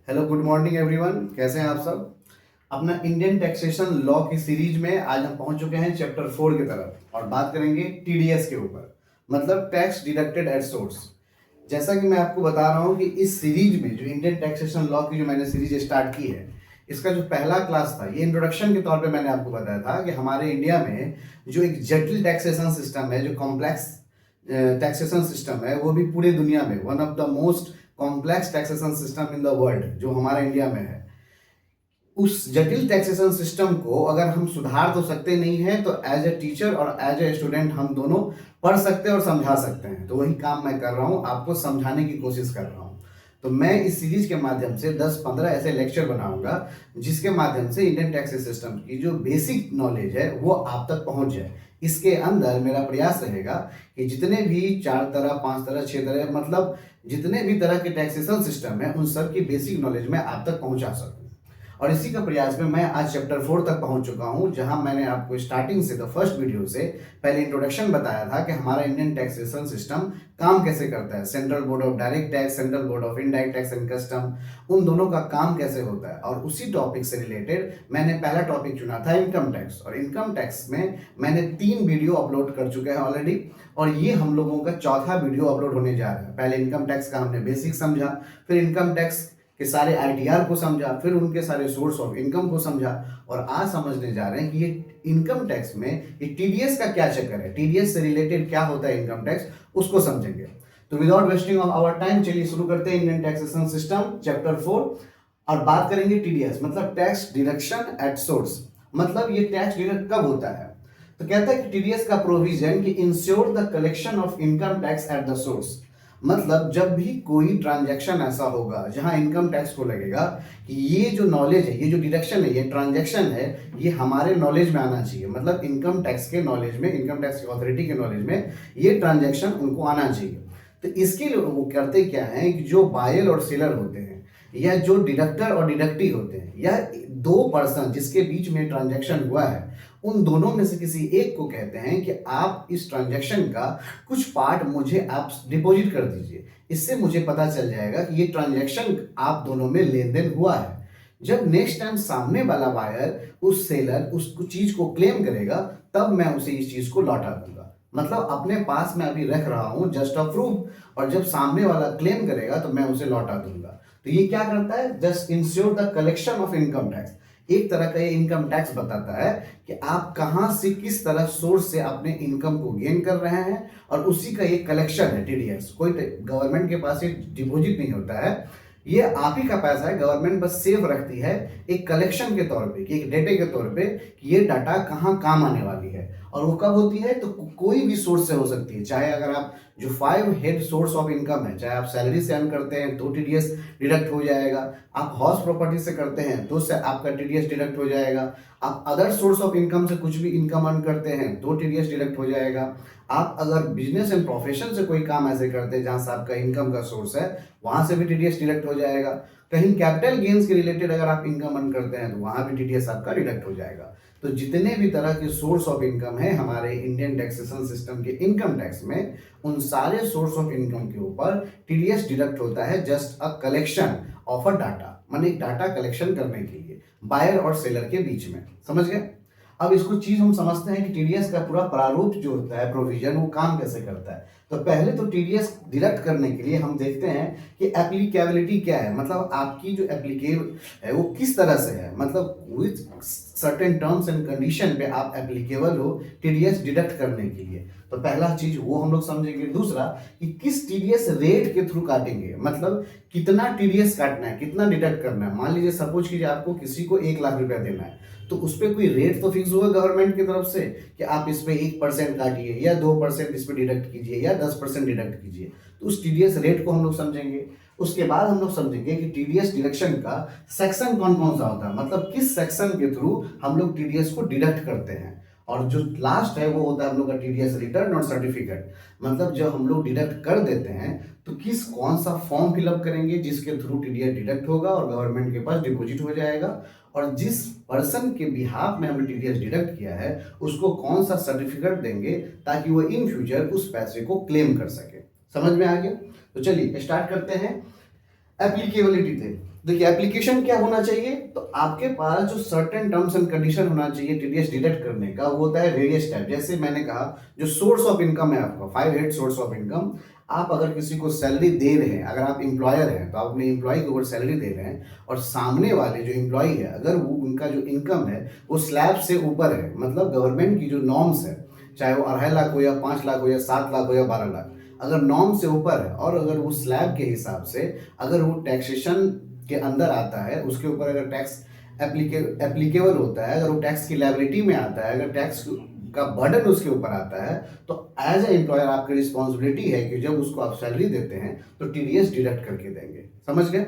Hello good morning everyone, कैसे हैं आप सब। अपना इंडियन टैक्सेशन लॉ की सीरीज में आज हम पहुंच चुके हैं चैप्टर 4 की तरफ और बात करेंगे टीडीएस के ऊपर, मतलब टैक्स डिडक्टेड एट सोर्स। जैसा कि मैं आपको बता रहा हूं कि इस सीरीज में जो इंडियन टैक्सेशन लॉ की जो मैंने सीरीज स्टार्ट की है, इसका जो पहला क्लास था ये इंट्रोडक्शन के तौर पे मैंने आपको बताया था कि हमारे इंडिया में जो एक जटिल टैक्सेशन सिस्टम है, जो कॉम्प्लेक्स टैक्सेशन सिस्टम है, वो भी पूरे दुनिया में one of the most complex taxation system in the world जो हमारा इंडिया में है। उस जटिल टैक्सेशन सिस्टम को अगर हम सुधार तो सकते नहीं हैं, तो एज ए टीचर और एज ए स्टूडेंट हम दोनों पढ़ सकते हैं और समझा सकते हैं। तो वही काम मैं कर रहा हूँ, आपको समझाने की कोशिश कर रहा हूँ। तो मैं इस सीरीज के माध्यम से 10-15 ऐसे लेक्चर बनाऊंगा जिसके माध्यम से इंडियन टैक्स सिस्टम की जो बेसिक नॉलेज है वो आप तक पहुंच जाए। इसके अंदर मेरा प्रयास रहेगा कि जितने भी 4 तरह, 5 तरह, 6 तरह, मतलब जितने भी तरह के टैक्सेशन सिस्टम है उन सब की बेसिक नॉलेज मैं आप तक पहुंचा सकूं। और इसी का प्रयास में मैं आज चैप्टर 4 तक पहुंच चुका हूं, जहां मैंने आपको स्टार्टिंग से द फर्स्ट वीडियो से पहले इंट्रोडक्शन बताया था कि हमारा इंडियन टैक्सेशन सिस्टम काम कैसे करता है। Central board of direct tax, central board of indirect tax and custom, उन दोनों का काम कैसे होता है। और उसी टॉपिक से रिलेटेड मैंने पहला टॉपिक चुना था इनकम टैक्स, और इनकम टैक्स में मैंने 3 वीडियो अपलोड कर चुके हैं ऑलरेडी, और ये हम लोगों का चौथा वीडियो अपलोड होने जा रहा है। पहले इनकम टैक्स का हमने बेसिक समझा, फिर इनकम टैक्स के सारे आईटीआर को समझा, फिर उनके सारे सोर्स ऑफ इनकम को समझा, और आज समझने जा रहे हैं कि ये इनकम टैक्स में ये टीडीएस का क्या चक्कर है, टीडीएस से रिलेटेड क्या होता है इनकम टैक्स, उसको समझेंगे। तो without wasting of our time चलिए शुरू करते हैं इंडियन टैक्सेशन सिस्टम चैप्टर 4, और बात करेंगे टीडीएस मतलब टैक्स डिडक्शन एट सोर्स। मतलब ये टैक्स डिडक्ट कब होता है। तो कहता है कि टीडीएस का प्रोविजन कि ensure the collection of income tax at the source, मतलब जब भी कोई ट्रांजैक्शन ऐसा होगा जहां इनकम टैक्स को लगेगा कि ये जो नॉलेज है, ये जो डिडक्शन है, ये ट्रांजैक्शन है, ये हमारे नॉलेज में आना चाहिए। मतलब इनकम टैक्स के नॉलेज में, इनकम टैक्स की अथॉरिटी के नॉलेज में ये ट्रांजैक्शन उनको आना चाहिए। तो इसके लिए वो करते क्या है कि जो बायर और सेलर होते हैं, या जो डिडक्टर और डिडक्टी होते हैं, या दो पर्सन जिसके बीच में ट्रांजैक्शन हुआ है, उन दोनों में से किसी एक को कहते हैं कि आप इस ट्रांजैक्शन का कुछ पार्ट मुझे आप डिपॉजिट कर दीजिए। इससे मुझे पता चल जाएगा कि ये ट्रांजैक्शन आप दोनों में लेन देन हुआ है। जब नेक्स्ट टाइम सामने वाला बायर उस सेलर उस चीज को क्लेम करेगा, तब मैं उसे इस चीज को लौटा दूंगा। मतलब अपने पास मैं अभी रख रहा हूं जस्ट अ प्रूफ, और जब सामने वाला क्लेम करेगा तो मैं उसे लौटा दूंगा। तो ये क्या करता है, just ensure the collection of income tax. एक तरह का ये इनकम टैक्स बताता है कि आप कहां से, किस तरह सोर्स से अपने इनकम को गेन कर रहे हैं, और उसी का ये कलेक्शन है टीडीएस। कोई गवर्नमेंट के पास ये डिपॉजिट नहीं होता है, ये आप ही का पैसा है। गवर्नमेंट बस सेव रखती है एक कलेक्शन के तौर पे, कि एक डेटे के तौर पे कि ये डाटा कहाँ काम आने वाली है। और वो कब होती है, तो कोई भी सोर्स से हो सकती है। चाहे अगर आप जो 5 हेड सोर्स ऑफ इनकम है, चाहे आप सैलरी से अर्न करते हैं तो टीडीएस डिडक्ट हो जाएगा, आप हाउस प्रॉपर्टी से करते हैं तो से आपका टीडीएस डिडक्ट हो जाएगा, आप अदर सोर्स ऑफ इनकम से कुछ भी इनकम अर्न करते हैं तो टीडीएस डिडक्ट हो जाएगा, आप अगर बिजनेस एंड प्रोफेशन से कोई काम ऐसे करते हैं जहां से आपका इनकम का सोर्स है, वहां से भी टीडीएस डिडक्ट हो जाएगा। कहीं कैपिटल गेन्स के रिलेटेड अगर आप इनकम अर्न करते हैं तो वहां भी टीडीएस आपका डिडक्ट हो जाएगा। तो जितने भी तरह के सोर्स ऑफ इनकम है हमारे इंडियन टैक्सेशन सिस्टम के इनकम टैक्स में, उन सारे सोर्स ऑफ इनकम के ऊपर टीडीएस डिडक्ट होता है just a collection of a data, माने डाटा कलेक्शन करने के लिए बायर और सेलर के बीच में। समझ गए। अब इसको चीज हम समझते हैं कि टीडीएस का पूरा प्रारूप जो होता है, प्रोविजन, वो काम कैसे करता है। तो पहले तो टीडीएस डिडक्ट करने के लिए हम देखते हैं कि एप्लीकेबिलिटी क्या है, मतलब आपकी जो एप्लीकेबल है वो किस तरह से है, मतलब with certain terms and condition पे आप एप्लीकेबल हो टीडीएस डिडक्ट करने के लिए। तो पहला चीज वो हम लोग समझेंगे। दूसरा कि किस टीडीएस रेट के थ्रू काटेंगे, मतलब कितना टीडीएस काटना है, कितना डिडक्ट करना है। मान लीजिए सपोज कीजिए आपको किसी को 1 लाख रुपया देना है, तो उस पर कोई रेट तो फिक्स होगा गवर्नमेंट की तरफ से कि आप इस पे 1% काटिए, या 2% इस पे डिडक्ट कीजिए, या 10% डिडक्ट कीजिए। तो उस टीडीएस रेट को हम लोग समझेंगे। उसके बाद हम लोग समझेंगे कि टीडीएस डिडक्शन का सेक्शन कौन कौन सा होता है, मतलब किस सेक्शन के थ्रू हम लोग टीडीएस को डिडक्ट करते हैं। और जो लास्ट है वो होता है हम लोग का टीडीएस रिटर्न और सर्टिफिकेट, मतलब जब हम लोग डिडक्ट कर देते हैं तो किस कौन सा फॉर्म फिलअप करेंगे जिसके थ्रू टीडीएस डिडक्ट होगा और गवर्नमेंट के पास डिपॉजिट हो जाएगा, और जिस पर्सन के बिहाफ में हमने टीडीएस डिडक्ट किया है उसको कौन सा सर्टिफिकेट देंगे ताकि वो इन फ्यूचर उस पैसे को क्लेम कर सके। समझ में आ गया। तो चलिए स्टार्ट करते हैं एप्लीकेबिलिटी थे। देखिए एप्लीकेशन क्या होना चाहिए, तो आपके पास जो सर्टेन टर्म्स एंड कंडीशन होना चाहिए टीडीएस डिडक्ट करने का, वो होता है वेरियस टाइप। जैसे मैंने कहा जो सोर्स ऑफ इनकम है आपका 5 हेड सोर्स ऑफ इनकम, आप अगर किसी को सैलरी दे रहे हैं, अगर आप एम्प्लॉयर हैं तो आप अपने एम्प्लॉय के ऊपर सैलरी दे रहे हैं, और सामने वाले जो एम्प्लॉय है अगर वो उनका जो इनकम है वो स्लैब से ऊपर है, मतलब गवर्नमेंट की जो नॉर्म्स है, चाहे वो 2.5 लाख हो या 5 लाख हो या 7 लाख हो या 12 लाख, अगर नॉर्म से ऊपर है और अगर वो स्लैब के हिसाब से अगर वो टैक्सेशन के अंदर आता है, उसके ऊपर अगर टैक्स एप्लीकेबल होता है, अगर वो टैक्स की लायबिलिटी में आता है, अगर टैक्स का बर्डन उसके ऊपर आता है, तो एज ए एम्प्लॉयर आपकी रिस्पॉन्सिबिलिटी है कि जब उसको आप सैलरी देते हैं तो टीडीएस डिडक्ट करके देंगे। समझ गए?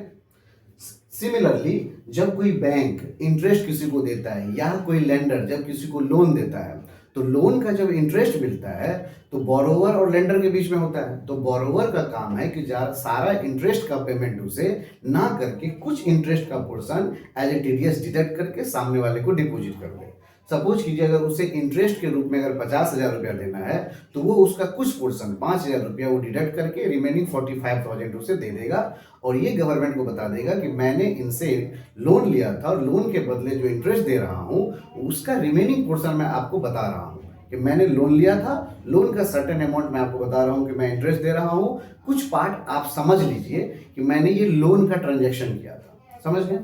सिमिलरली जब कोई बैंक इंटरेस्ट किसी को देता है या कोई लेंडर जब किसी को लोन देता है, तो लोन का जब इंटरेस्ट मिलता है तो बोरोवर और लेंडर के बीच में होता है। तो बोरोवर का काम है कि सारा इंटरेस्ट का पेमेंट उसे ना करके कुछ इंटरेस्ट का portion as a TDS deduct करके सामने वाले को डिपॉजिट कर दे। सपोज कीजिए अगर उसे इंटरेस्ट के रूप में अगर 50,000 रुपया देना है, तो वो उसका कुछ पोर्शन 5,000 रुपया वो डिडक्ट करके रिमेनिंग 45,000 उसे दे देगा, और ये गवर्नमेंट को बता देगा कि मैंने इनसे लोन लिया था और लोन के बदले जो इंटरेस्ट दे रहा हूँ उसका रिमेनिंग पोर्शन मैं आपको बता रहा हूँ कि मैंने लोन लिया था, लोन का सर्टेन अमाउंट मैं आपको बता रहा हूँ कि मैं इंटरेस्ट दे रहा हूँ, कुछ पार्ट आप समझ लीजिए कि मैंने ये लोन का ट्रांजेक्शन किया था। समझ गए?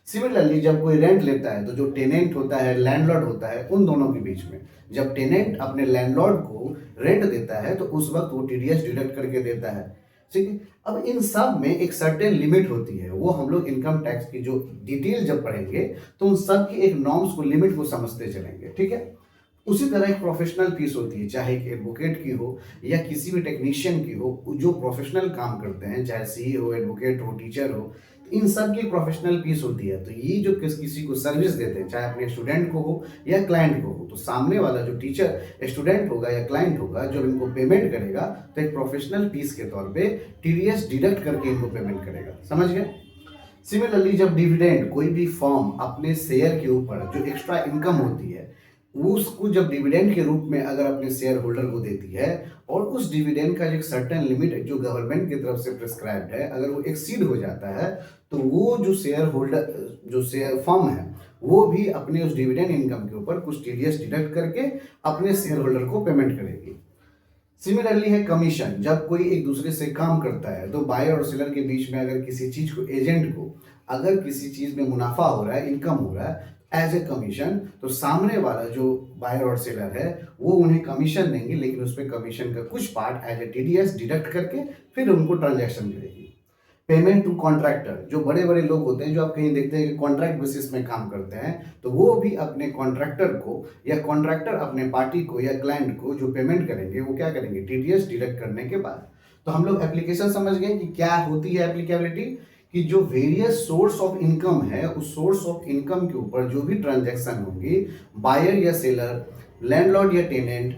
सिमिलरली जब कोई रेंट लेता है, तो जो टेनेंट होता है, लैंडलॉर्ड होता है, उन दोनों के बीच में जब टेनेंट अपने लैंडलॉर्ड को रेंट देता है तो उस वक्त वो टीडीएस डिडक्ट करके देता है। ठीक है? अब इन सब में एक सर्टेन लिमिट होती है, वो हम लोग इनकम टैक्स की जो डिटेल जब पढ़ेंगे तो उन सब की एक नॉर्म्स को, लिमिट को समझते चलेंगे। ठीक है? उसी तरह एक प्रोफेशनल फीस होती है, चाहे एक एडवोकेट की हो या किसी भी टेक्नीशियन की हो, जो प्रोफेशनल काम करते हैं, चाहे सीए हो, एडवोकेट हो, टीचर हो, तो इन सब की प्रोफेशनल फीस होती है। तो ये जो किसी को सर्विस देते हैं, चाहे अपने स्टूडेंट को हो या क्लाइंट को हो, तो सामने वाला जो टीचर स्टूडेंट होगा या क्लाइंट होगा जो इनको पेमेंट करेगा, तो एक प्रोफेशनल फीस के तौर पे टीडीएस डिडक्ट करके इनको पेमेंट करेगा। समझ गए? सिमिलरली जब डिविडेंड कोई भी फर्म अपने शेयर के ऊपर जो एक्स्ट्रा इनकम होती है वो उसको जब डिविडेंड के रूप में अगर अपने शेयर होल्डर को देती है, और उस डिविडेंड का जो एक सर्टेन लिमिट जो गवर्नमेंट की तरफ से प्रिस्क्राइब्ड है, अगर वो एक्सीड हो जाता है, तो वो जो शेयर होल्डर जो शेयर फर्म है वो भी अपने उस डिविडेंड इनकम के ऊपर कुछ टीडीएस डिडक्ट करके अपने शेयर होल्डर को पेमेंट करेगी। सिमिलरली है कमीशन, जब कोई एक दूसरे से काम करता है, तो बायर और सेलर के बीच में अगर किसी चीज को, एजेंट को अगर किसी चीज में मुनाफा हो रहा है, इनकम हो रहा है एज ए कमीशन, तो सामने वाला जो बायर और सेलर है वो उन्हें कमीशन देंगे, लेकिन उस पर कमीशन का कुछ part as a TDS deduct करके फिर उनको ट्रांजैक्शन करेगी। पेमेंट टू कॉन्ट्रैक्टर, जो बड़े बड़े लोग होते हैं जो आप कहीं देखते हैं कि कॉन्ट्रैक्ट बेसिस में काम करते हैं, तो वो भी अपने कॉन्ट्रैक्टर को या कॉन्ट्रैक्टर अपने पार्टी को या क्लाइंट को जो पेमेंट करेंगे वो क्या करेंगे, टीडीएस डिडक्ट करने के बाद। तो हम लोग एप्लीकेशन समझ गए कि क्या होती है एप्लीकेबिलिटी, कि जो वेरियस सोर्स ऑफ इनकम है उस सोर्स ऑफ इनकम के ऊपर जो भी ट्रांजैक्शन होंगी, बायर या सेलर, लैंडलॉर्ड या टेनेंट,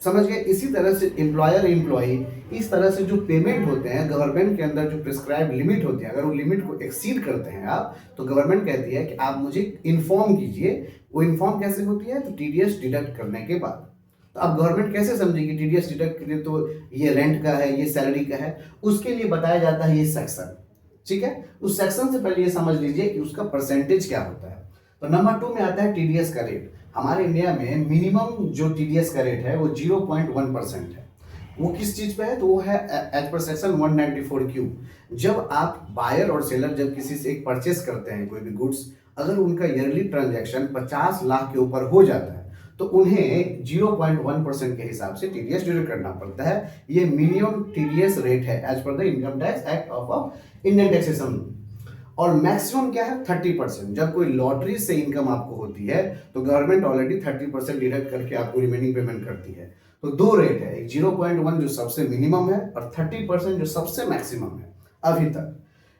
समझ गए? इसी तरह से एम्प्लॉयर एम्प्लॉई, इस तरह से जो पेमेंट होते हैं गवर्नमेंट के अंदर जो प्रिस्क्राइब लिमिट होती है, अगर वो लिमिट को एक्सीड करते हैं आप, तो गवर्नमेंट कहती है कि आप मुझे इन्फॉर्म कीजिए। वो इन्फॉर्म कैसे होती है, तो टीडीएस डिडक्ट करने के बाद। तो अब गवर्नमेंट कैसे समझेगी टीडीएस डिडक्ट करिए तो ये रेंट का है, ये सैलरी का है, उसके लिए बताया जाता है ये सेक्शन। ठीक है? उस सेक्शन से पहले ये समझ लीजिए कि उसका परसेंटेज क्या होता है। तो नंबर 2 में आता है टीडीएस का रेट। हमारे इंडिया में मिनिमम जो टीडीएस का रेट है वो 0.1% है। वो किस चीज पे है, तो वो है एज पर सेक्शन 194Q। जब आप बायर और सेलर जब किसी से एक परचेस करते हैं कोई भी गुड्स, अगर उनका ईयरली ट्रांजैक्शन 50 लाख के ऊपर हो जाता है, तो उन्हें 0.1% के हिसाब से टीडीएस डिडक्ट करना पड़ता है। ये मिनिमम टीडीएस रेट है as per the income tax act of Indian taxation. और मैक्सिमम क्या है, 30%। जब कोई लॉटरी से इनकम आपको होती है तो गवर्नमेंट ऑलरेडी 30% डिडक्ट करके आपको रिमेनिंग पेमेंट करती है। तो दो रेट है, एक 0.1 जो सबसे मिनिमम है और 30% जो सबसे मैक्सिमम है अभी तक।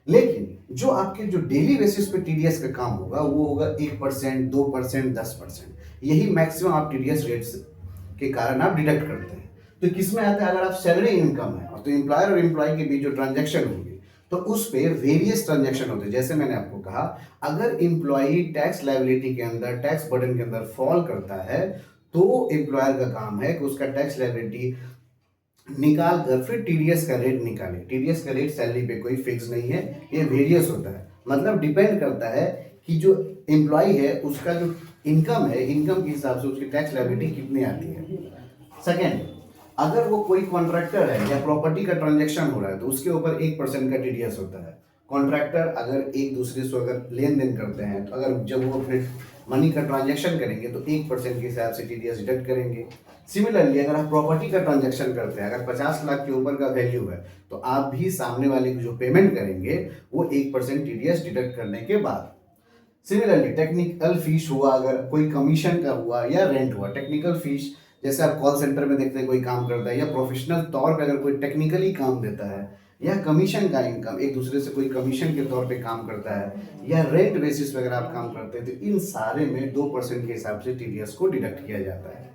लेकिन जो आपके जो डेली बेसिस पे टीडीएस का काम होगा वो होगा 1%, 2%, 10%। यही मैक्सिमम आप टीडीएस रेट्स के कारण आप डिडक्ट करते हैं। तो किसमें आता है, अगर आप सैलरी इनकम है और तो एम्प्लॉयर और एम्प्लॉय के बीच जो ट्रांजेक्शन होगी तो उस पे वेरियस ट्रांजैक्शन होते हैं। जैसे मैंने आपको कहा, अगर एम्प्लॉय टैक्स लायबिलिटी के अंदर, टैक्स बर्डन के अंदर फॉल करता है, तो एम्प्लॉयर का काम है कि उसका टैक्स लायबिलिटी निकाल कर फिर टीडीएस का रेट निकाले। टीडीएस का रेट सैलरी पे कोई फिक्स नहीं है, ये वेरियस होता है। मतलब डिपेंड करता है कि जो एम्प्लॉय है उसका जो इनकम है, इनकम के हिसाब से उसकी टैक्स लायबिलिटी कितनी आती है। सेकेंड, अगर वो कोई कॉन्ट्रैक्टर है या प्रॉपर्टी का ट्रांजैक्शन हो रहा है तो उसके ऊपर 1% का टीडीएस होता है। कॉन्ट्रैक्टर अगर एक दूसरे से अगर लेन देन करते हैं तो अगर जब वो अपने मनी का ट्रांजैक्शन करेंगे तो 1% के हिसाब से टीडीएस डिडक्ट करेंगे। सिमिलरली अगर आप प्रॉपर्टी का ट्रांजैक्शन करते हैं, अगर 50 लाख के ऊपर का वैल्यू है तो आप भी सामने वाले को जो पेमेंट करेंगे वो 1% टीडीएस डिडक्ट करने के बाद। सिमिलरली टेक्निकल फीस हुआ, अगर कोई कमीशन का हुआ या रेंट हुआ। टेक्निकल फीस जैसे आप कॉल सेंटर में देखते हैं कोई काम करता है या प्रोफेशनल तौर पे अगर कोई टेक्निकली काम देता है, या कमीशन का इनकम एक दूसरे से कोई कमीशन के तौर पे काम करता है, या रेंट बेसिस पे अगर आप काम करते हैं तो इन सारे में 2% के हिसाब से टीडीएस को डिडक्ट किया जाता है।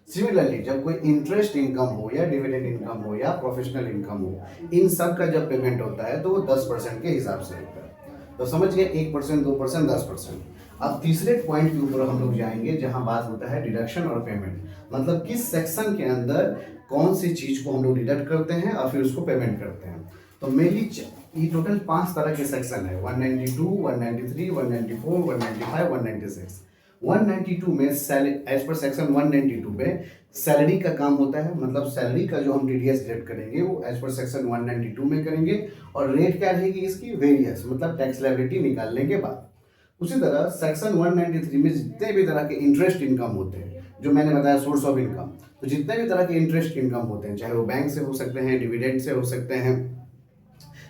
सिमिलरली जब कोई इंटरेस्ट इनकम हो या डिविडेंड इनकम हो या प्रोफेशनल इनकम हो, इन सब का जब पेमेंट होता है तो वो 10% के हिसाब से होता है। तो समझ गए, 1%, 2%, 10%। अब तीसरे पॉइंट के ऊपर हम लोग जाएंगे जहां बात होता है डिडक्शन और पेमेंट, मतलब किस सेक्शन के अंदर कौन सी चीज को हम लोग डिडक्ट करते हैं और फिर उसको पेमेंट करते हैं। तो मेनली ये टोटल 5 तरह के सेक्शन है, 192, 193, 194, 195, 196। 192 में एज पर सेक्शन 192 में सैलरी का काम होता है, मतलब सैलरी का जो हम टीडीएस डिडक्ट करेंगे वो एज पर सेक्शन 192 में करेंगे। और रेट क्या रहेगी इसकी, वेरियस, मतलब टैक्स लायबिलिटी निकालने के बाद। उसी तरह सेक्शन 193 में जितने भी तरह के इंटरेस्ट इनकम होते हैं, जो मैंने बताया सोर्स ऑफ इनकम, तो जितने भी तरह के इंटरेस्ट इनकम होते हैं, चाहे वो बैंक से हो सकते हैं, डिविडेंड से हो सकते हैं,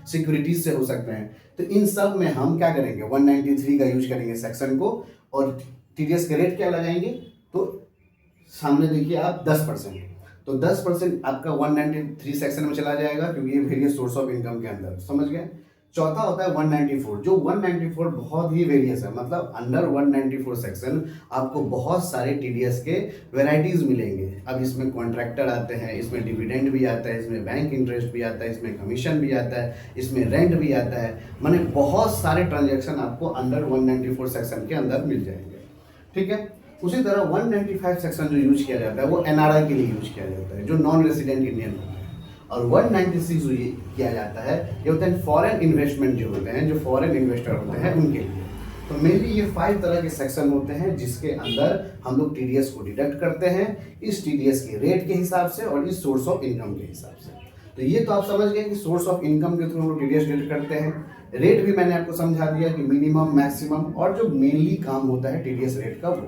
सिक्योरिटीज से हो सकते हैं, तो इन सब में हम क्या करेंगे, 193 का यूज करेंगे सेक्शन को, और टीडीएस के रेट क्या लगाएंगे, तो सामने देखिए आप 10%, तो 10% आपका 193 सेक्शन में चला जाएगा क्योंकि ये वेरियस सोर्स ऑफ इनकम के अंदर, समझ गए। चौथा होता है 194, जो 194 बहुत ही वेरियस है, मतलब अंडर 194 सेक्शन आपको बहुत सारे टीडीएस के वेराइटीज मिलेंगे। अब इसमें कॉन्ट्रैक्टर आते हैं, इसमें डिविडेंड भी आता है, इसमें बैंक इंटरेस्ट भी आता है, इसमें कमीशन भी आता है, इसमें रेंट भी आता है, माने बहुत सारे ट्रांजेक्शन आपको अंडर 194 सेक्शन के अंदर मिल जाएंगे। ठीक है। उसी तरह 195 सेक्शन जो यूज किया जाता है वो एनआरआई के लिए यूज किया जाता है, जो नॉन रेसिडेंट इंडियन होते हैं। और 196 जो ये किया जाता है ये होता है फॉरेन इन्वेस्टमेंट जो होते हैं, जो फॉरेन इन्वेस्टर होते हैं उनके लिए। तो मेनली ये 5 तरह के सेक्शन होते हैं जिसके अंदर हम लोग टीडीएस को डिडक्ट करते हैं, इस टीडीएस के रेट के हिसाब से और इस सोर्स ऑफ इनकम के हिसाब से। तो ये तो आप समझ गए कि सोर्स ऑफ इनकम के थ्रू हम लोग टीडीएस डिडक्ट करते हैं। रेट भी मैंने आपको समझा दिया कि मिनिमम, मैक्सिमम, और जो मेनली काम होता है टीडीएस रेट का वो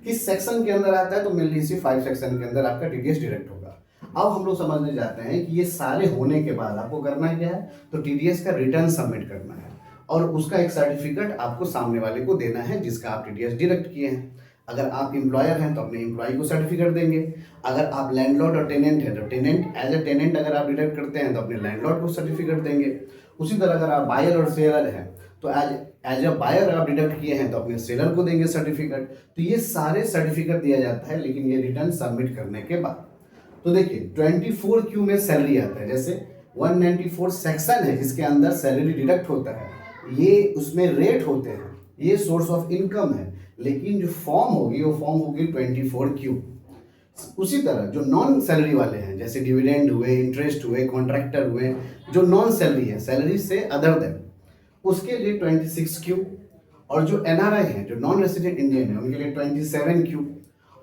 किस सेक्शन के अंदर आता है, तो मेनली इसी 5 सेक्शन के अंदर आपका टीडीएस डिडक्ट होगा। अब हम लोग समझने जाते हैं कि ये सारे होने के बाद आपको करना क्या है, तो टीडीएस का रिटर्न सबमिट करना है और उसका एक सर्टिफिकेट आपको सामने वाले को देना है जिसका आप टीडीएस डिडक्ट किए हैं। अगर आप एम्प्लॉयर हैं तो अपने एम्प्लॉय को सर्टिफिकेट देंगे, अगर आप लैंडलॉर्ड और टेनेंट है तो टेनेंट एज ए टेनेंट अगर आप डिडक्ट करते हैं तो अपने लैंडलॉर्ड को सर्टिफिकेट देंगे। उसी तरह अगर आप बायर और सेलर हैं तो एज अ बायर आप डिडक्ट किए हैं तो अपने सेलर को देंगे सर्टिफिकेट। तो ये सारे सर्टिफिकेट दिया जाता है, लेकिन ये रिटर्न सबमिट करने के बाद। तो देखिए 24Q में सैलरी आता है, जैसे 194 सेक्शन है जिसके अंदर सैलरी डिडक्ट होता है, ये उसमें रेट होते हैं, ये सोर्स ऑफ इनकम है, लेकिन जो फॉर्म होगी वो फॉर्म होगी 24Q। उसी तरह जो नॉन सैलरी वाले हैं जैसे डिविडेंड हुए, इंटरेस्ट हुए, कॉन्ट्रैक्टर हुए, जो नॉन सैलरी है, सैलरी से अदर देन, उसके लिए 26Q। और जो एनआरआई है, जो नॉन रेसिडेंट इंडियन है, उनके लिए 27Q।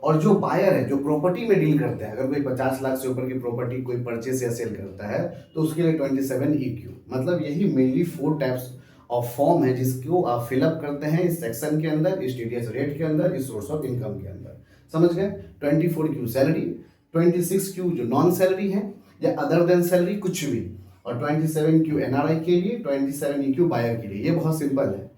और जो बायर है, जो प्रॉपर्टी में डील करते हैं, अगर कोई 50 लाख से ऊपर की प्रॉपर्टी कोई परचेस या सेल करता है तो उसके लिए 27EQ। मतलब यही मेनली 4 टाइप्स ऑफ फॉर्म है जिसको आप फिलअप करते हैं इस सेक्शन के अंदर, इस टीडीएस रेट के अंदर, इस सोर्स ऑफ इनकम के अंदर। समझ गए। 24Q सैलरी, 26Q जो नॉन सैलरी है या अदर देन सैलरी कुछ भी, और 27Q एनआरआई के लिए, 27EQ बायर के लिए। ये बहुत सिंपल है।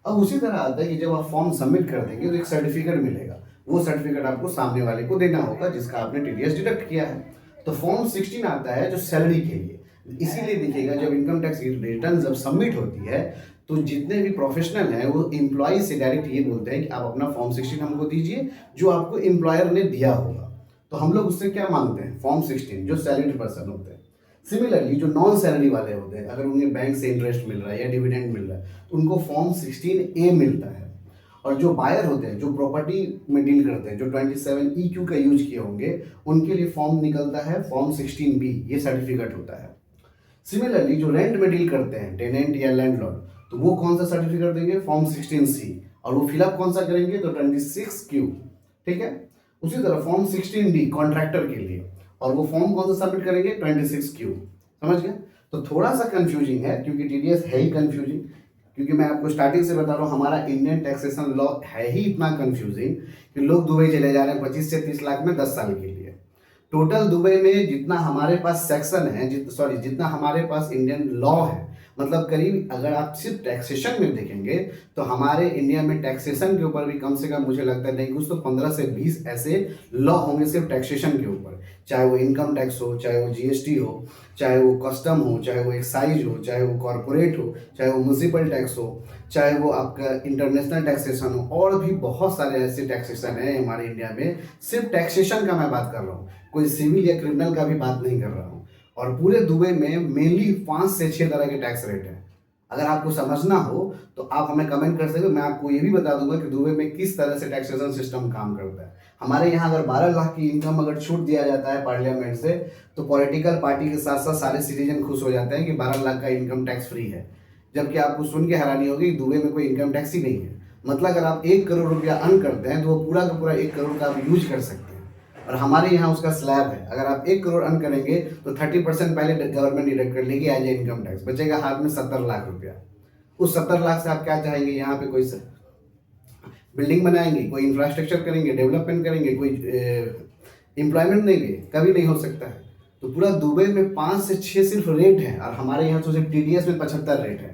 अब उसी तरह आता है कि जब आप फॉर्म सबमिट कर देंगे तो एक सर्टिफिकेट मिलेगा, वो सर्टिफिकेट आपको सामने वाले को देना होगा जिसका आपने टीडीएस डिडक्ट किया है। तो फॉर्म 16 आता है जो सैलरी के लिए। इसीलिए देखिएगा जब इनकम टैक्स रिटर्न जब सबमिट होती है तो जितने भी प्रोफेशनल हैं वो एम्प्लॉय से डायरेक्ट ये बोलते हैं कि आप अपना फॉर्म 16 हमको दीजिए जो आपको एम्प्लॉयर ने दिया होगा। तो हम लोग उससे क्या मांगते हैं, फॉर्म 16, जो सैलरीड पर्सन होते हैं। सिमिलरली जो नॉन सैलरी वाले होते हैं, अगर उन्हें बैंक से इंटरेस्ट मिल रहा है या डिविडेंड मिल रहा है तो उनको फॉर्म 16A मिलता है। और जो बायर होते हैं, जो प्रॉपर्टी में डील करते हैं, जो 27EQ का यूज किए होंगे, उनके लिए फॉर्म निकलता है फॉर्म 16B, ये सर्टिफिकेट होता है। सिमिलरली जो रेंट में डील करते हैं, टेनेंट या लैंडलॉर्ड, तो वो कौन सा सर्टिफिकेट देंगे, फॉर्म 16C, और वो फिलअप कौन सा करेंगे, तो 26Q, ठीक है। उसी तरह फॉर्म 16D कॉन्ट्रैक्टर के लिए, और वो फॉर्म कौन सा सबमिट करेंगे, 26Q। समझ गए। तो थोड़ा सा कंफ्यूजिंग है क्योंकि टीडीएस है ही कंफ्यूजिंग, क्योंकि मैं आपको स्टार्टिंग से बता रहा हूँ हमारा इंडियन टैक्सेशन लॉ है ही इतना कंफ्यूजिंग कि लोग दुबई चले जा रहे हैं 25 से 30 लाख में 10 साल के लिए। टोटल दुबई में जितना हमारे पास सेक्शन है, जितना हमारे पास इंडियन लॉ है, मतलब करीब अगर आप सिर्फ टैक्सेशन में देखेंगे तो हमारे इंडिया में टैक्सेशन के ऊपर भी कम से कम मुझे लगता है नहीं कुछ तो 15 से 20 ऐसे लॉ होंगे सिर्फ टैक्सेशन के ऊपर, चाहे वो इनकम टैक्स हो, चाहे वो जीएसटी हो, चाहे वो कस्टम हो, चाहे वो एक्साइज हो, चाहे वो कॉरपोरेट हो, चाहे वो म्यूनसिपल टैक्स हो, चाहे वो आपका इंटरनेशनल टैक्सेशन हो, और भी बहुत सारे ऐसे टैक्सेशन है हमारे इंडिया में। सिर्फ टैक्सेशन का मैं बात कर रहा हूँ, कोई सिविल या क्रिमिनल का भी बात नहीं कर रहा हूँ। और पूरे दुबई में मेनली 5 से 6 तरह के टैक्स रेट हैं। अगर आपको समझना हो तो आप हमें कमेंट कर सकते हो, मैं आपको ये भी बता दूंगा कि दुबई में किस तरह से टैक्सेशन सिस्टम काम करता है। हमारे यहाँ अगर 12 लाख की इनकम अगर छूट दिया जाता है पार्लियामेंट से, तो पॉलिटिकल पार्टी के साथ साथ सारे सिटीजन खुश हो जाते हैं कि 12 लाख का इनकम टैक्स फ्री है। जबकि आपको सुन के हैरानी होगी दुबई में कोई इनकम टैक्स ही नहीं है। मतलब अगर आप 1 करोड़ रुपया अर्न करते हैं तो वो पूरा का पूरा 1 करोड़ का आप यूज कर सकते हैं। और हमारे यहाँ उसका स्लैब है, अगर आप 1 करोड़ अर्न करेंगे तो 30% पहले गवर्नमेंट डिडक्ट कर लेगी एज ए इनकम टैक्स, बचेगा हाथ में 70 लाख रुपया। उस 70 लाख से आप क्या चाहेंगे, यहाँ पे कोई बिल्डिंग बनाएंगे, कोई इंफ्रास्ट्रक्चर करेंगे, डेवलपमेंट करेंगे, कोई एम्प्लॉयमेंट देंगे, कभी नहीं हो सकता है। तो पूरा दुबई में 5 से 6 सिर्फ रेट है, और हमारे यहाँ तो सिर्फ टीडीएस में 75 रेट है।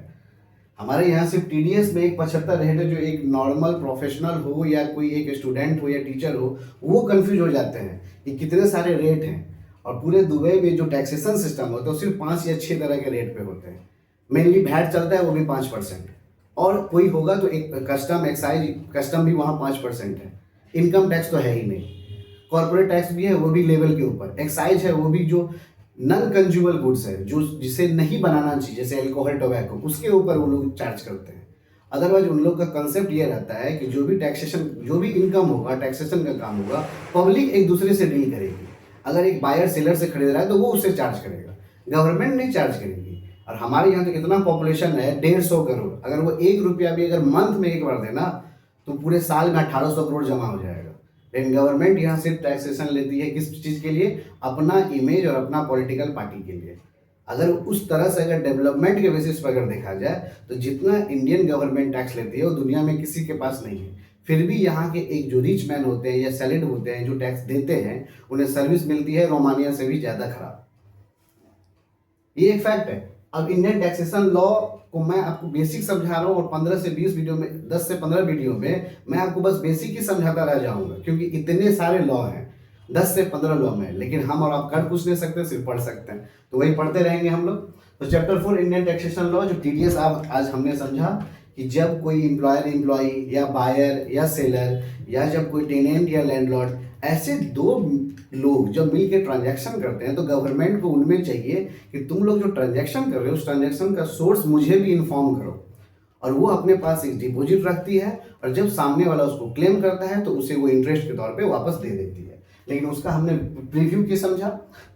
हमारे यहाँ सिर्फ टीडीएस में एक 75 रेट है, जो एक नॉर्मल प्रोफेशनल हो या कोई एक स्टूडेंट हो या टीचर हो वो कंफ्यूज हो जाते हैं कि कितने सारे रेट हैं। और पूरे दुबई में जो टैक्सेशन सिस्टम होता है वो सिर्फ 5 या 6 तरह के रेट पे होते हैं। मेनली वैट चलता है, वो भी 5%, और कोई होगा तो एक कस्टम, एक्साइज, कस्टम भी वहाँ 5% है। इनकम टैक्स तो है ही नहीं। कॉर्पोरेट टैक्स भी है, वो भी लेवल के ऊपर। एक्साइज है, वो भी जो नॉन कंज्यूमर गुड्स है, जो जिसे नहीं बनाना चाहिए, जैसे अल्कोहल, टोबैको, उसके ऊपर वो लोग चार्ज करते हैं। अदरवाइज उन लोग का कंसेप्ट ये रहता है कि जो भी टैक्सेशन, जो भी इनकम होगा, टैक्सेशन का काम होगा, पब्लिक एक दूसरे से डील करेगी। अगर एक बायर सेलर से खरीद रहा है तो वो उससे चार्ज करेगा, गवर्नमेंट नहीं चार्ज करेगी। और हमारे यहाँ तो इतना पॉपुलेशन है 150 करोड़, अगर वो 1 रुपया भी अगर मंथ में एक बार देना तो पूरे साल में 1800 करोड़ जमा हो जाएगा। लेकिन गवर्नमेंट यहाँ सिर्फ टैक्सेशन लेती है किस चीज़ के लिए, अपना इमेज और अपना पॉलिटिकल पार्टी के लिए। अगर उस तरह से अगर डेवलपमेंट के बेसिस पर अगर देखा जाए तो जितना इंडियन गवर्नमेंट टैक्स लेती है वो दुनिया में किसी के पास नहीं है। फिर भी यहाँ के एक जो रिच मैन होते हैं या सैलड होते हैं जो टैक्स देते हैं, उन्हें सर्विस मिलती है रोमानिया से भी ज़्यादा खराब। ये एक फैक्ट है। अब इंडियन टैक्सेशन लॉ को मैं आपको बेसिक समझा रहा हूँ, और 15 से 20 वीडियो में, 10 से 15 वीडियो में मैं आपको बस बेसिक ही समझाता रह जाऊंगा, क्योंकि इतने सारे लॉ हैं, 10 से 15 लॉ में। लेकिन हम और आप कर कुछ नहीं सकते, सिर्फ पढ़ सकते हैं, तो वही पढ़ते रहेंगे हम लोग। तो चैप्टर 4 इंडियन टैक्सेशन लॉ, जो टीडीएस आज हमने समझा कि जब कोई एम्प्लॉयर एम्प्लॉई या बायर या सेलर, या जब कोई टेनेंट या लैंडलॉर्ड, ऐसे 2 लोग जब मिल के ट्रांजैक्शन करते हैं तो गवर्नमेंट को उनमें चाहिए कि तुम लोग जो ट्रांजैक्शन कर रहे हो उस ट्रांजैक्शन का सोर्स मुझे भी इन्फॉर्म करो। और वो अपने पास एक डिपॉजिट रखती है, और जब सामने वाला उसको क्लेम करता है तो उसे वो इंटरेस्ट के तौर पे वापस दे देती है। लेकिन उसका हमने प्रीव्यू की समझा,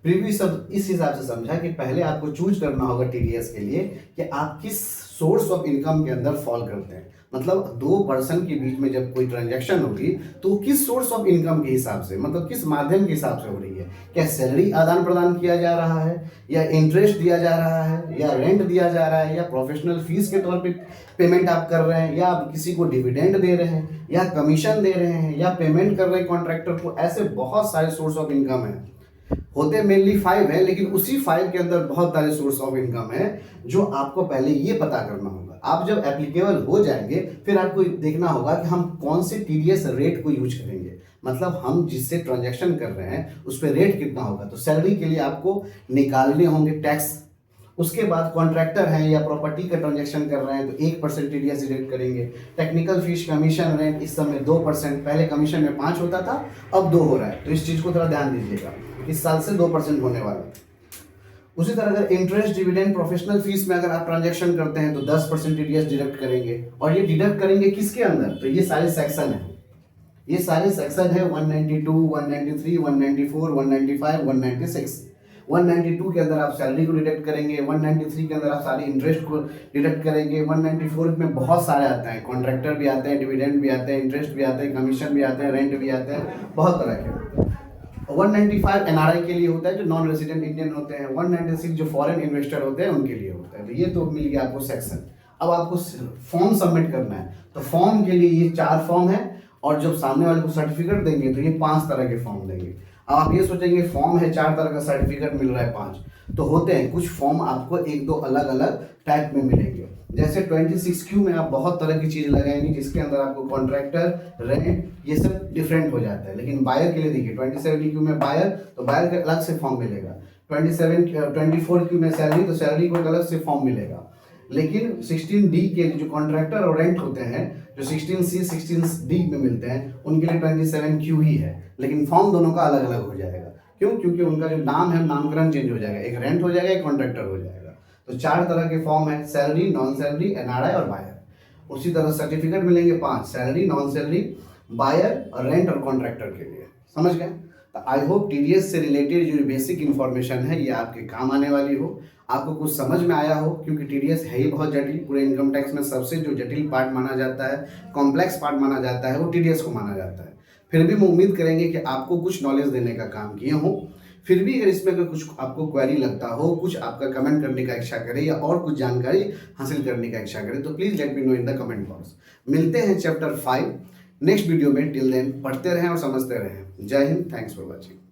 प्रीव्यू सब इस हिसाब से समझा कि पहले आपको चूज करना होगा टीडीएस के लिए कि आप किस सोर्स ऑफ इनकम के अंदर फॉल करते हैं। मतलब 2 पर्सन के बीच में जब कोई ट्रांजैक्शन होगी तो किस सोर्स ऑफ इनकम के हिसाब से, मतलब किस माध्यम के हिसाब से हो रही है। क्या सैलरी आदान प्रदान किया जा रहा है, या इंटरेस्ट दिया जा रहा है, या रेंट दिया जा रहा है, या प्रोफेशनल फीस के तौर पे पेमेंट आप कर रहे हैं, या आप किसी को डिविडेंड दे रहे हैं, या कमीशन दे रहे हैं, या पेमेंट कर रहे हैं कॉन्ट्रैक्टर को। ऐसे बहुत सारे सोर्स ऑफ इनकम है, होते मेनली 5 है, लेकिन उसी 5 के अंदर बहुत सारे सोर्स ऑफ इनकम है जो आपको पहले ये पता करना होगा। आप जब एप्लीकेबल हो जाएंगे फिर आपको देखना होगा कि हम कौन से टीडीएस रेट को यूज करेंगे, मतलब हम जिससे ट्रांजैक्शन कर रहे हैं उस पर रेट कितना होगा। तो सैलरी के लिए आपको निकालने होंगे टैक्स। उसके बाद कॉन्ट्रैक्टर हैं या प्रॉपर्टी का ट्रांजैक्शन कर रहे हैं तो 1% टीडीएस डिडक्ट करेंगे। टेक्निकल फीस, कमीशन, रेंट, इस समय 2%, पहले कमीशन में 5 होता था, अब 2 हो रहा है। तो इस चीज़ को थोड़ा ध्यान दीजिएगा, इस साल से 2% होने वाला है। उसी तरह अगर इंटरेस्ट, डिविडेंड, प्रोफेशनल फीस में अगर आप ट्रांजैक्शन करते हैं तो 10% टीडीएस डिडक्ट करेंगे। और ये डिडक्ट करेंगे किसके अंदर, तो ये सारे सेक्शन है, ये सारे सेक्शन है 192, 193, 194, 195, 196। 192 के अंदर आप सैलरी को डिडक्ट करेंगे, 193 के अंदर आप सारी इंटरेस्ट को डिडक्ट करेंगे, 194 में बहुत सारे आते हैं, कॉन्ट्रैक्टर भी आते हैं, डिविडेंड भी आते हैं, इंटरेस्ट भी आते हैं, कमीशन भी आते हैं, रेंट भी आते हैं, बहुत तरह के। 195 एनआरआई के लिए होता है जो नॉन रेजिडेंट इंडियन होते हैं, 196 जो फॉरेन इन्वेस्टर होते हैं उनके लिए होता है। तो ये तो मिल गया आपको सेक्शन। अब आपको फॉर्म सबमिट करना है, तो फॉर्म के लिए ये 4 फॉर्म है, और जब सामने वाले को सर्टिफिकेट देंगे तो ये 5 तरह के फॉर्म देंगे। अब आप ये सोचेंगे फॉर्म है 4 तरह का, सर्टिफिकेट मिल रहा है 5, तो होते हैं कुछ फॉर्म आपको 1-2 अलग अलग टाइप में मिलेंगे। जैसे 26Q में आप बहुत तरह की चीज़ लगाएंगे जिसके अंदर आपको कॉन्ट्रैक्टर, रेंट, ये सब डिफरेंट हो जाता है। लेकिन बायर के लिए देखिए 27Q में बायर, तो बायर का अलग से फॉर्म मिलेगा। 24Q में सैलरी, तो सैलरी को एक अलग से फॉर्म मिलेगा। लेकिन 16D के जो कॉन्ट्रैक्टर और रेंट होते हैं, जो 16C 16D में मिलते हैं, उनके लिए 27Q ही है, लेकिन फॉर्म दोनों का अलग अलग हो जाएगा। क्यों? क्योंकि उनका जो नाम है, नामकरण चेंज हो जाएगा, एक रेंट हो जाएगा, एक कॉन्ट्रैक्टर हो जाएगा। तो 4 तरह के फॉर्म है, सैलरी, नॉन सैलरी, एनआरआई और बायर। उसी तरह सर्टिफिकेट मिलेंगे 5, सैलरी, नॉन सैलरी, बायर और रेंट और कॉन्ट्रैक्टर के लिए। समझ गए? तो आई होप टीडीएस से रिलेटेड जो बेसिक इन्फॉर्मेशन है ये आपके काम आने वाली हो, आपको कुछ समझ में आया हो, क्योंकि टीडीएस है ही बहुत जटिल। पूरे इनकम टैक्स में सबसे जो जटिल पार्ट माना जाता है, कॉम्प्लेक्स पार्ट माना जाता है, वो टीडीएस को माना जाता है। फिर भी हम उम्मीद करेंगे कि आपको कुछ नॉलेज देने का काम किए हों। फिर भी अगर इसमें अगर कुछ आपको क्वेरी लगता हो, कुछ आपका कमेंट करने का इच्छा करे या और कुछ जानकारी हासिल करने का इच्छा करे, तो please let me know in the comment box. मिलते हैं चैप्टर 5 नेक्स्ट वीडियो में। टिल देन पढ़ते रहें और समझते रहें। जय हिंद, थैंक्स फॉर वॉचिंग।